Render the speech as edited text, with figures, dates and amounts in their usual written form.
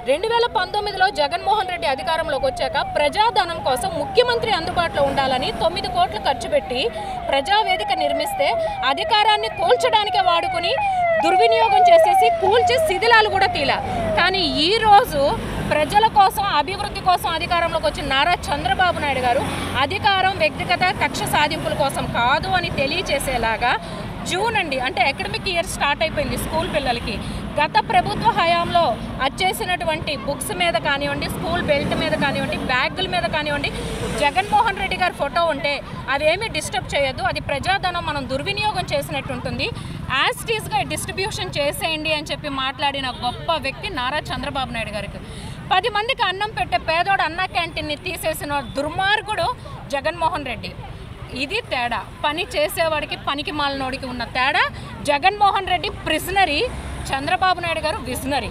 2019లో జగన్మోహన్ రెడ్డి అధికారంలోకి వచ్చాక ప్రజాధనం కోసం ముఖ్యమంత్రి అందుబాటులో ఉండాలని 9 కోట్లు ఖర్చు పెట్టి ప్రజావేదిక నిర్మిస్తే అధికారాన్ని కూల్చడానికే వాడుకుని దుర్వినియోగం చేసేసి కూల్చి శిథిలాలు కూడా తీలా. కానీ ఈరోజు ప్రజల కోసం అభివృద్ధి కోసం అధికారంలోకి వచ్చిన నారా చంద్రబాబు నాయుడు గారు అధికారం వ్యక్తిగత కక్ష సాధింపుల కోసం కాదు అని తెలియచేసేలాగా జూన్ అండి, అంటే అకాడమిక్ ఇయర్ స్టార్ట్ అయిపోయింది స్కూల్ పిల్లలకి. గత ప్రభుత్వ హయాంలో వచ్చేసినటువంటి బుక్స్ మీద కానివ్వండి, స్కూల్ బెల్ట్ మీద కానివ్వండి, బ్యాగుల మీద కానివ్వండి జగన్మోహన్ రెడ్డి గారి ఫోటో ఉంటే అదేమీ డిస్టర్బ్ చేయొద్దు, అది ప్రజాధనం మనం దుర్వినియోగం చేసినట్టు ఉంటుంది, యాజ్ ఇట్ ఈస్గా డిస్ట్రిబ్యూషన్ చేసేయండి అని చెప్పి మాట్లాడిన గొప్ప వ్యక్తి నారా చంద్రబాబు నాయుడు గారికి. 10 మందికి అన్నం పెట్టే పేదోడు అన్న క్యాంటీన్ని తీసేసిన దుర్మార్గుడు జగన్మోహన్ రెడ్డి. ఇది తేడా, పని చేసేవాడికి పనికి మాలినోడికి ఉన్న తేడా. జగన్మోహన్ రెడ్డి ప్రిజనరీ, చంద్రబాబు నాయుడు గారు విజనరీ.